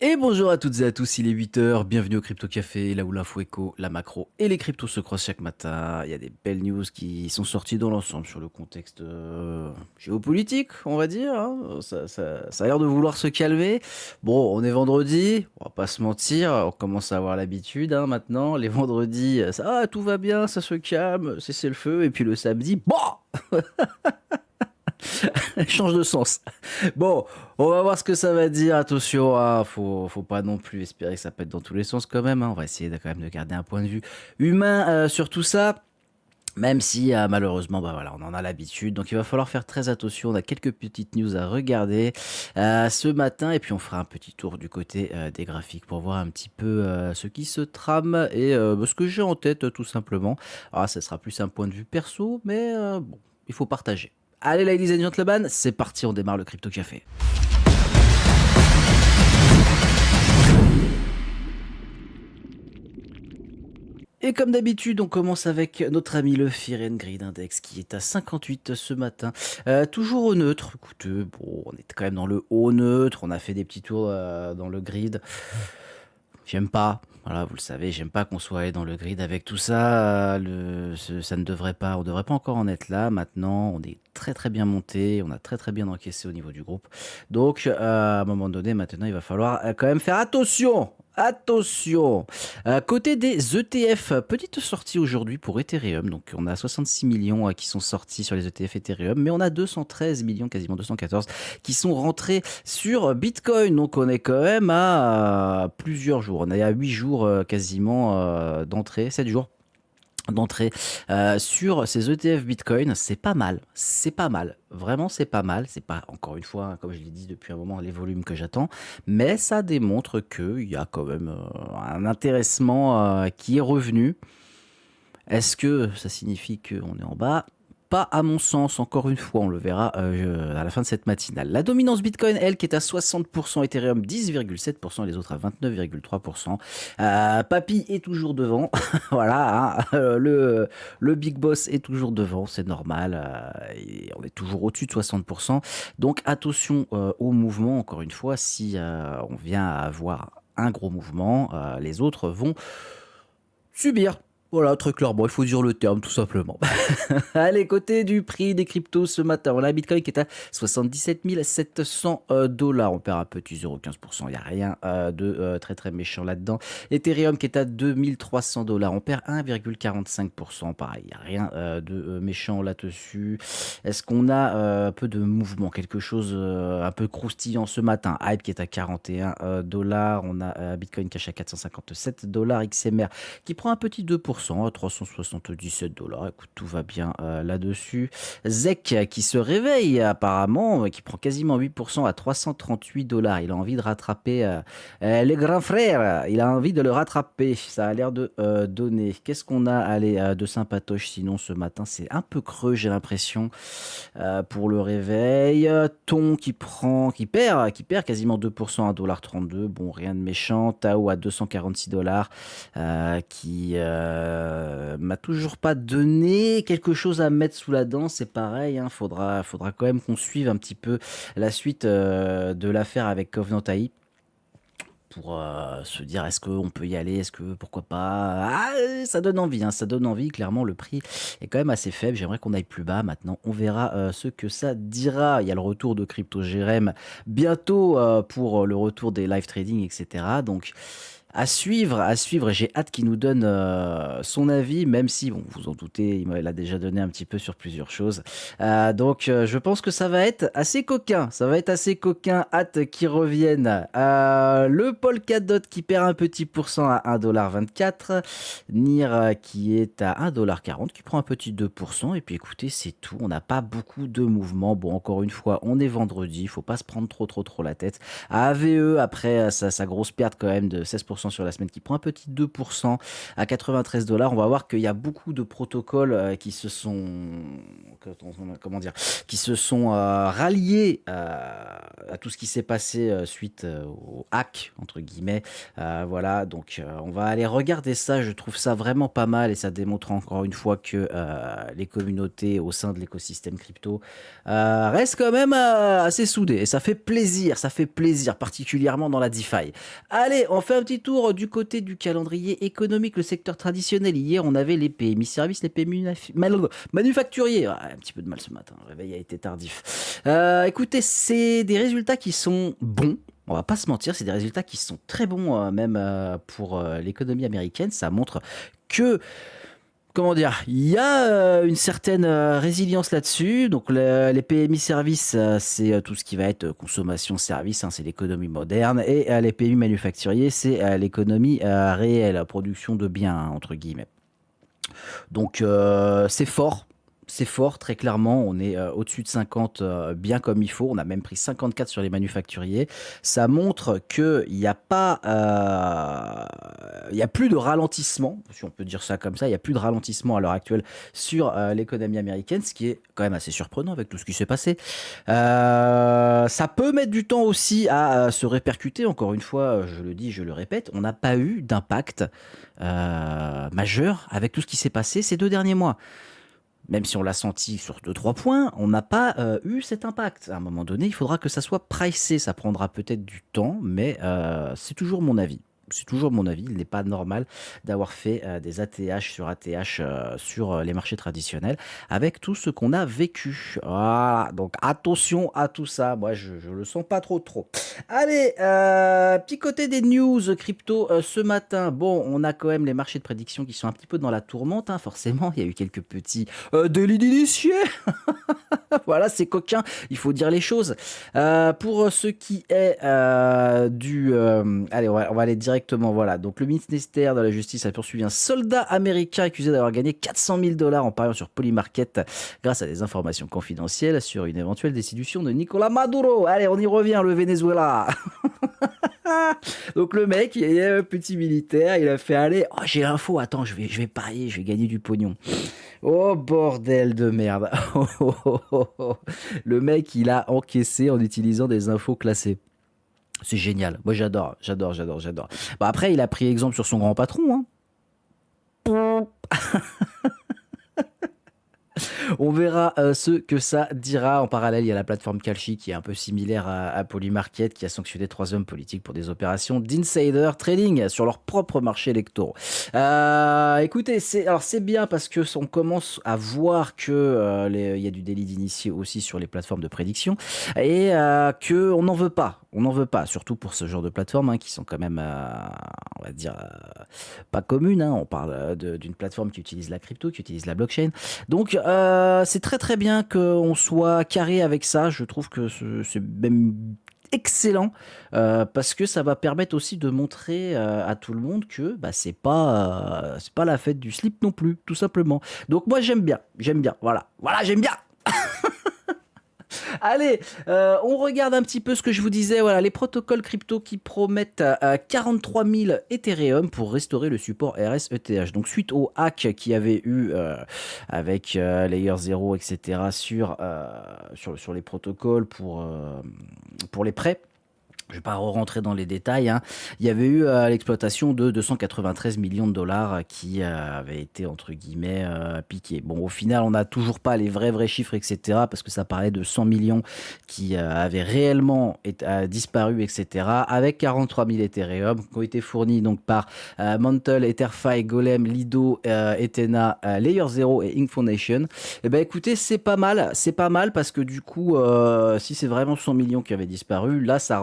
Et bonjour à toutes et à tous, il est 8 heures, bienvenue au Crypto Café, là où l'info éco, la macro et les cryptos se croisent chaque matin. Il y a des belles news qui sont sorties dans l'ensemble sur le contexte géopolitique, on va dire, hein. Ça a l'air de vouloir se calmer. Bon, on est vendredi, on va pas se mentir, on commence à avoir l'habitude maintenant. Les vendredis, tout va bien, ça se calme, cessez le feu. Et puis le samedi, bon, change de sens. Bon, on va voir ce que ça va dire. Attention, hein, faut pas non plus espérer que ça pète dans tous les sens quand même, hein. On va essayer quand même de garder un point de vue humain sur tout ça. Même si malheureusement, bah voilà, on en a l'habitude, donc il va falloir faire très attention. On a quelques petites news à regarder ce matin, et puis on fera un petit tour du côté des graphiques pour voir un petit peu ce qui se trame et bah, ce que j'ai en tête tout simplement. Alors, ça sera plus un point de vue perso, mais bon, il faut partager. Allez, ladies and gentlemen, c'est parti, on démarre le Crypto Café. Et comme d'habitude, on commence avec notre ami le Fear and Greed Index qui est à 58 ce matin. Toujours au neutre. Écoutez, bon, on est quand même dans le haut neutre. On a fait des petits tours dans le grid. J'aime pas. Voilà, vous le savez, j'aime pas qu'on soit allé dans le grid avec tout ça. Ça ne devrait pas, on devrait pas encore en être là. Maintenant, on est très très bien monté, on a très très bien encaissé au niveau du groupe. Donc, à un moment donné, maintenant, il va falloir quand même faire attention. Attention! Côté des ETF, petite sortie aujourd'hui pour Ethereum. Donc, on a 66 millions qui sont sortis sur les ETF Ethereum, mais on a 213 millions, quasiment 214, qui sont rentrés sur Bitcoin. Donc, on est quand même à plusieurs jours. On est à 8 jours quasiment d'entrée, 7 jours d'entrée sur ces ETF Bitcoin. C'est pas mal, c'est pas mal, vraiment c'est pas mal. C'est pas, encore une fois, hein, comme je l'ai dit depuis un moment, les volumes que j'attends, mais ça démontre qu'il y a quand même un intéressement qui est revenu. Est-ce que ça signifie qu'on est en bas? Pas à mon sens, encore une fois, on le verra à la fin de cette matinale. La dominance Bitcoin, elle, qui est à 60%, Ethereum 10,7%, les autres à 29,3%. Papy est toujours devant, voilà, hein, le Big Boss est toujours devant, c'est normal, et on est toujours au-dessus de 60%. Donc attention au mouvement, encore une fois, si on vient à avoir un gros mouvement, les autres vont subir. Voilà, très clairement, il faut dire le terme, tout simplement. Allez, côté du prix des cryptos ce matin, on a Bitcoin qui est à 77 700 dollars. On perd un petit 0,15%. Il n'y a rien de très très méchant là-dedans. Ethereum qui est à 2300 dollars. On perd 1,45%. Pareil, il n'y a rien de méchant là-dessus. Est-ce qu'on a un peu de mouvement, quelque chose un peu croustillant ce matin? Hype qui est à 41 dollars. On a Bitcoin Cash à 457 dollars. XMR qui prend un petit 2% à 377 dollars. Écoute, tout va bien là-dessus. ZEC qui se réveille apparemment, qui prend quasiment 8% à 338 dollars. Il a envie de rattraper les grands frères. Il a envie de le rattraper. Ça a l'air de donner. Qu'est-ce qu'on a allez, de sympatoche sinon ce matin? C'est un peu creux, j'ai l'impression, pour le réveil. Ton qui perd quasiment 2% à 1,32 $. Bon, rien de méchant. Tao à 246 dollars qui m'a toujours pas donné quelque chose à mettre sous la dent. C'est pareil, hein, faudra quand même qu'on suive un petit peu la suite de l'affaire avec Covenant AI pour se dire est-ce qu'on peut y aller, est-ce que pourquoi pas. Ça donne envie, hein, ça donne envie. Clairement, le prix est quand même assez faible. J'aimerais qu'on aille plus bas. Maintenant, on verra ce que ça dira. Il y a le retour de Crypto GRM bientôt pour le retour des live trading, etc. Donc, à suivre, à suivre. J'ai hâte qu'il nous donne son avis, même si, bon, vous en doutez, il l'a déjà donné un petit peu sur plusieurs choses. Donc, je pense que ça va être assez coquin. Ça va être assez coquin. Hâte qu'il revienne. Le Polkadot qui perd un petit pourcent à 1,24 $. NIR qui est à 1,40 $, qui prend un petit 2%. Et puis, écoutez, c'est tout. On n'a pas beaucoup de mouvements. Bon, encore une fois, on est vendredi. Il ne faut pas se prendre trop la tête. AVE, après sa grosse perte quand même de 16% 3% sur la semaine, qui prend un petit 2% à 93 $. On va voir qu'il y a beaucoup de protocoles qui se sont, comment dire, qui se sont ralliés à tout ce qui s'est passé suite au hack, entre guillemets. Voilà, donc on va aller regarder ça. Je trouve ça vraiment pas mal et ça démontre encore une fois que les communautés au sein de l'écosystème crypto restent quand même assez soudées. Et ça fait plaisir, particulièrement dans la DeFi. Allez, on fait un petit tour du côté du calendrier économique, le secteur traditionnel. Hier, on avait les PMI services, les PMI manufacturiers. Un petit peu de mal ce matin, le réveil a été tardif. Écoutez, c'est des résultats qui sont bons. On va pas se mentir, c'est des résultats qui sont très bons, même pour l'économie américaine. Ça montre que, comment dire, il y a une certaine résilience là-dessus. Donc les PMI services, c'est tout ce qui va être consommation service, hein, c'est l'économie moderne. Et les PMI manufacturiers, c'est l'économie réelle, production de biens, hein, entre guillemets. Donc c'est fort. C'est fort, très clairement. On est au-dessus de 50, bien comme il faut. On a même pris 54 sur les manufacturiers. Ça montre qu'il n'y a pas, il y a plus de ralentissement, si on peut dire ça comme ça. Il n'y a plus de ralentissement à l'heure actuelle sur l'économie américaine, ce qui est quand même assez surprenant avec tout ce qui s'est passé. Ça peut mettre du temps aussi à se répercuter. Encore une fois, je le dis, je le répète, on n'a pas eu d'impact majeur avec tout ce qui s'est passé ces 2 derniers mois. Même si on l'a senti sur 2-3 points, on n'a pas eu cet impact. À un moment donné, il faudra que ça soit pricé. Ça prendra peut-être du temps, mais c'est toujours mon avis. C'est toujours mon avis. Il n'est pas normal d'avoir fait des ATH sur les marchés traditionnels avec tout ce qu'on a vécu. Voilà. Donc attention à tout ça. Moi, je le sens pas trop. Allez, petit côté des news crypto ce matin. Bon, on a quand même les marchés de prédiction qui sont un petit peu dans la tourmente, hein, forcément. Il y a eu quelques petits délits d'initiés. Voilà, c'est coquin, il faut dire les choses. Pour ce qui est allez, on va aller directement, voilà. Donc, le ministère de la Justice a poursuivi un soldat américain accusé d'avoir gagné 400 000 $ en pariant sur Polymarket grâce à des informations confidentielles sur une éventuelle destitution de Nicolás Maduro. Allez, on y revient, le Venezuela. Donc le mec, il est un petit militaire, il a fait aller, oh, j'ai l'info, attends, je vais parier, je vais gagner du pognon. Oh bordel de merde. Le mec, il a encaissé en utilisant des infos classées. C'est génial. Moi, j'adore. Bah, après, il a pris exemple sur son grand patron, hein. On verra ce que ça dira. En parallèle, il y a la plateforme Kalshi qui est un peu similaire à Polymarket, qui a sanctionné 3 hommes politiques pour des opérations d'insider trading sur leurs propres marchés électoraux. Écoutez, c'est bien parce que on commence à voir que il y a du délit d'initié aussi sur les plateformes de prédiction et que on n'en veut pas. On n'en veut pas, surtout pour ce genre de plateformes, hein, qui sont quand même, on va dire, pas communes, hein. On parle d'une plateforme qui utilise la crypto, qui utilise la blockchain. Donc, c'est très bien qu'on soit carré avec ça. Je trouve que c'est même excellent parce que ça va permettre aussi de montrer à tout le monde que bah, c'est pas la fête du slip non plus, tout simplement. Donc moi j'aime bien, voilà, j'aime bien. Allez, on regarde un petit peu ce que je vous disais. Voilà, les protocoles crypto qui promettent 43 000 Ethereum pour restaurer le support RS-ETH. Donc, suite au hack qu'il y avait eu avec Layer 0, etc., sur les protocoles pour les prêts. Je ne vais pas rentrer dans les détails, hein. Il y avait eu l'exploitation de 293 millions de dollars qui avaient été, entre guillemets, piqués. Bon, au final, on n'a toujours pas les vrais chiffres, etc., parce que ça parlait de 100 millions qui avaient réellement disparu, etc., avec 43 000 Ethereum qui ont été fournis donc, par Mantle, Etherfi, Golem, Lido, Ethena, Layer 0 et Ink Foundation. Eh ben, écoutez, c'est pas mal parce que du coup, si c'est vraiment 100 millions qui avaient disparu, là, ça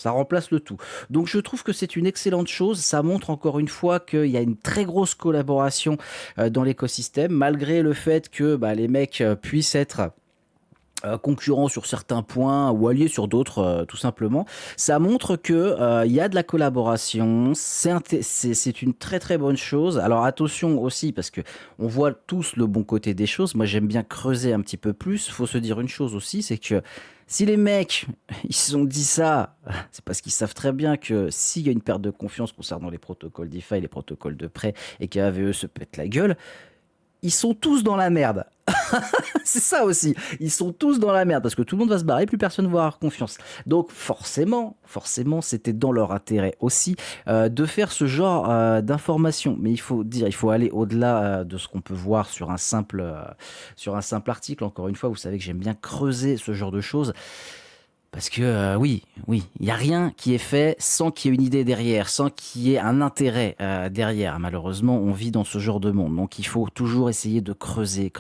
remplace le tout. Donc je trouve que c'est une excellente chose. Ça montre encore une fois qu'il y a une très grosse collaboration dans l'écosystème, malgré le fait que les mecs puissent être concurrents sur certains points ou alliés sur d'autres, tout simplement. Ça montre que il y a de la collaboration. C'est une très bonne chose. Alors attention aussi parce que on voit tous le bon côté des choses. Moi j'aime bien creuser un petit peu plus. Faut se dire une chose aussi, c'est que Si les mecs, ils se sont dit ça, c'est parce qu'ils savent très bien que s'il y a une perte de confiance concernant les protocoles DeFi, les protocoles de prêt, et qu'AVE se pète la gueule, ils sont tous dans la merde. C'est ça aussi. Ils sont tous dans la merde parce que tout le monde va se barrer, plus personne ne va avoir confiance. Donc forcément, c'était dans leur intérêt aussi de faire ce genre d'information. Mais il faut aller au-delà de ce qu'on peut voir sur un simple article. Encore une fois, vous savez que j'aime bien creuser ce genre de choses. Parce que oui, il n'y a rien qui est fait sans qu'il y ait une idée derrière, sans qu'il y ait un intérêt derrière. Malheureusement, on vit dans ce genre de monde, donc il faut toujours essayer de creuser.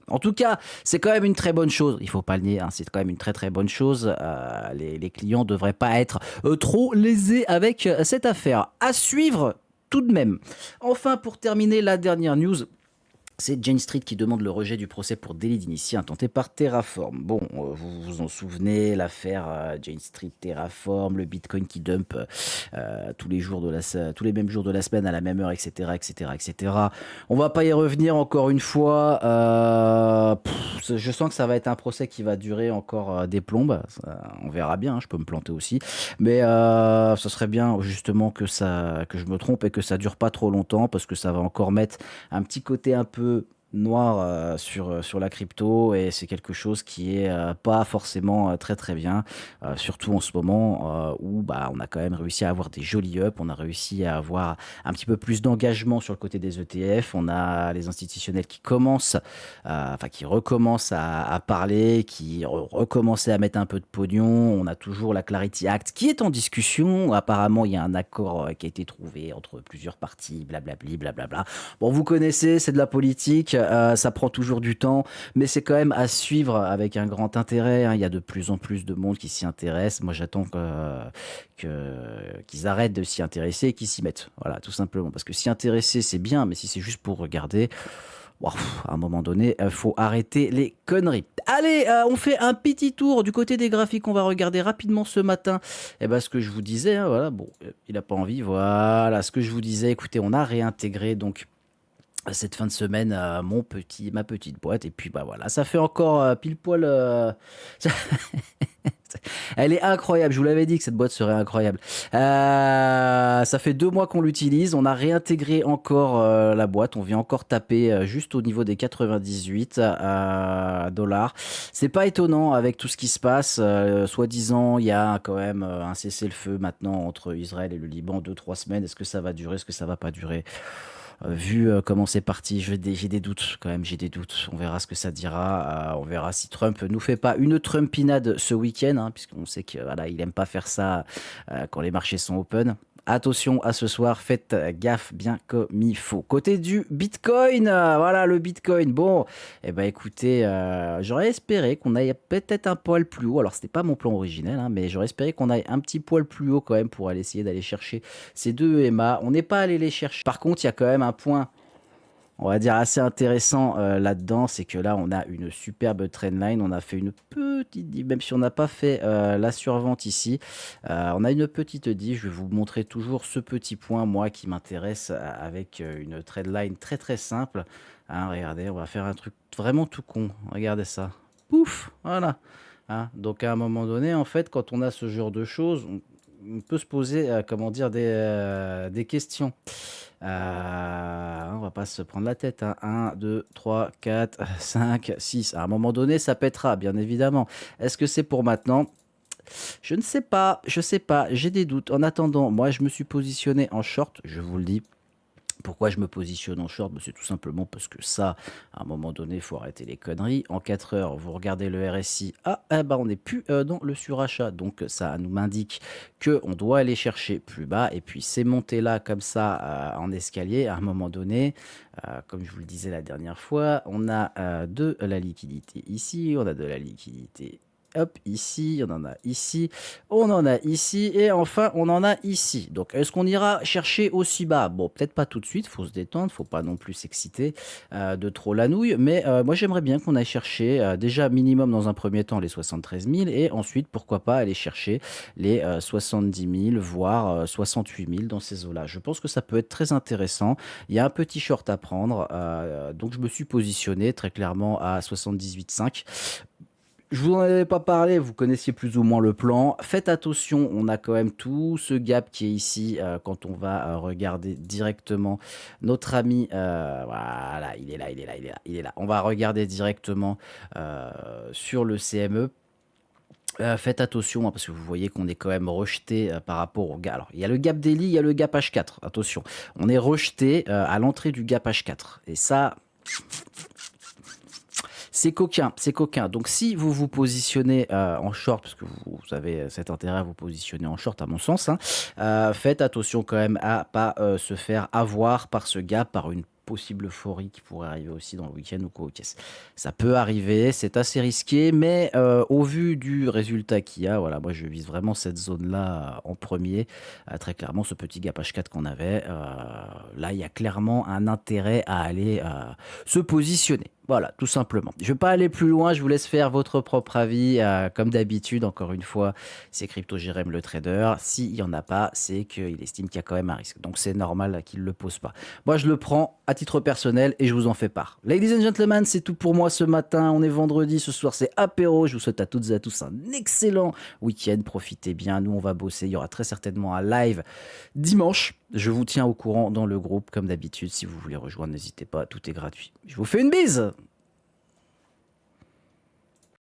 En tout cas, c'est quand même une très bonne chose, il faut pas le nier, hein, c'est quand même une très très bonne chose. Les clients devraient pas être trop lésés avec cette affaire. À suivre tout de même. Enfin, pour terminer, la dernière news. C'est Jane Street qui demande le rejet du procès pour délit d'initié intenté par Terraform. Bon, vous vous en souvenez, l'affaire Jane Street Terraform, le Bitcoin qui dump tous les mêmes jours de la semaine à la même heure, etc. On va pas y revenir encore une fois. Je sens que ça va être un procès qui va durer encore des plombes. On verra bien, hein, je peux me planter aussi. Mais ce serait bien justement que je me trompe et que ça dure pas trop longtemps parce que ça va encore mettre un petit côté un peu noir sur la crypto et c'est quelque chose qui est pas forcément très très bien, surtout en ce moment où bah, on a quand même réussi à avoir des jolis ups, on a réussi à avoir un petit peu plus d'engagement sur le côté des ETF, on a les institutionnels qui commencent, qui recommencent à parler, qui recommencent à mettre un peu de pognon, on a toujours la Clarity Act qui est en discussion, apparemment il y a un accord qui a été trouvé entre plusieurs parties, blablabli, blablabla. Bon, vous connaissez, c'est de la politique, ça prend toujours du temps, mais c'est quand même à suivre avec un grand intérêt, hein. Il y a de plus en plus de monde qui s'y intéresse. Moi, j'attends qu'ils arrêtent de s'y intéresser et qu'ils s'y mettent. Voilà, tout simplement. Parce que s'y intéresser, c'est bien, mais si c'est juste pour regarder, wow, à un moment donné, il faut arrêter les conneries. Allez, on fait un petit tour du côté des graphiques. On va regarder rapidement ce matin. Et ben, ce que je vous disais, hein, voilà, bon, il n'a pas envie. Voilà, ce que je vous disais. Écoutez, on a réintégré donc cette fin de semaine ma petite boîte et puis bah voilà ça fait encore pile poil elle est incroyable, je vous l'avais dit que cette boîte serait incroyable. Ça fait 2 mois qu'on l'utilise, on a réintégré encore la boîte, on vient encore taper juste au niveau des 98 dollars. C'est pas étonnant avec tout ce qui se passe, soi-disant il y a quand même un cessez-le-feu maintenant entre Israël et le Liban, 2-3 semaines, est-ce que ça va durer, est-ce que ça va pas durer? Vu comment c'est parti, j'ai des doutes quand même, j'ai des doutes. On verra ce que ça dira. On verra si Trump nous fait pas une Trumpinade ce week-end, hein, puisqu'on sait que voilà, il aime pas faire ça quand les marchés sont open. Attention à ce soir, faites gaffe bien comme il faut. Côté du Bitcoin, voilà le Bitcoin. Bon, eh ben écoutez, j'aurais espéré qu'on aille peut-être un poil plus haut. Alors c'était pas mon plan originel, hein, mais j'aurais espéré qu'on aille un petit poil plus haut quand même pour aller essayer d'aller chercher ces deux EMA. On n'est pas allé les chercher. Par contre, il y a quand même un point, on va dire, assez intéressant là-dedans, c'est que là, on a une superbe trendline. On a fait une petite div, même si on n'a pas fait la survente ici. On a une petite div. Je vais vous montrer toujours ce petit point, moi, qui m'intéresse avec une trendline très très simple. Hein, regardez, on va faire un truc vraiment tout con. Regardez ça. Pouf, voilà. Hein, donc à un moment donné, en fait, quand on a ce genre de choses, on peut se poser, comment dire, des questions. On va pas se prendre la tête, hein. 1, 2, 3, 4, 5, 6. À un moment donné, ça pètera, bien évidemment. Est-ce que c'est pour maintenant? Je ne sais pas, je sais pas, j'ai des doutes. En attendant, moi, je me suis positionné en short, je vous le dis. Pourquoi je me positionne en short? C'est tout simplement parce que ça, à un moment donné, il faut arrêter les conneries. En 4 heures, vous regardez le RSI. Ah, eh ben, on n'est plus dans le surachat. Donc, ça nous m'indique qu'on doit aller chercher plus bas. Et puis, ces montées-là, comme ça, en escalier, à un moment donné, comme je vous le disais la dernière fois, on a de la liquidité ici, on a de la liquidité. Hop, ici, on en a ici, on en a ici, et enfin, on en a ici. Donc, est-ce qu'on ira chercher aussi bas? Bon, peut-être pas tout de suite, faut se détendre, faut pas non plus s'exciter de trop la nouille, mais moi, j'aimerais bien qu'on aille chercher déjà minimum dans un premier temps les 73 000, et ensuite, pourquoi pas aller chercher les 70 000, voire 68 000 dans ces eaux-là. Je pense que ça peut être très intéressant. Il y a un petit short à prendre, donc je me suis positionné très clairement à 78,5. Je vous en avais pas parlé, vous connaissiez plus ou moins le plan. Faites attention, on a quand même tout ce gap qui est ici quand on va regarder directement notre ami. Voilà, il est là, il est là, il est là, il est là. On va regarder directement sur le CME. Faites attention hein, parce que vous voyez qu'on est quand même rejeté par rapport au gap. Alors, il y a le gap daily, il y a le gap H4. Attention, on est rejeté à l'entrée du gap H4. Et ça, c'est coquin, c'est coquin. Donc si vous vous positionnez en short, parce que vous avez cet intérêt à vous positionner en short à mon sens, hein, faites attention quand même à pas se faire avoir par ce gap, par une possible euphorie qui pourrait arriver aussi dans le week-end ou quoi. Ok, ça peut arriver, c'est assez risqué, mais au vu du résultat qu'il y a, voilà, moi je vise vraiment cette zone-là en premier. Très clairement, ce petit gap H4 qu'on avait, là il y a clairement un intérêt à aller se positionner. Voilà, tout simplement. Je ne vais pas aller plus loin, je vous laisse faire votre propre avis. Comme d'habitude, encore une fois, c'est Crypto Jérém le trader. S'il n'y en a pas, c'est qu'il estime qu'il y a quand même un risque. Donc c'est normal qu'il ne le pose pas. Moi, je le prends à titre personnel et je vous en fais part. Ladies and gentlemen, c'est tout pour moi ce matin. On est vendredi, ce soir c'est apéro. Je vous souhaite à toutes et à tous un excellent week-end. Profitez bien, nous on va bosser. Il y aura très certainement un live dimanche. Je vous tiens au courant dans le groupe, comme d'habitude. Si vous voulez rejoindre, n'hésitez pas, tout est gratuit. Je vous fais une bise!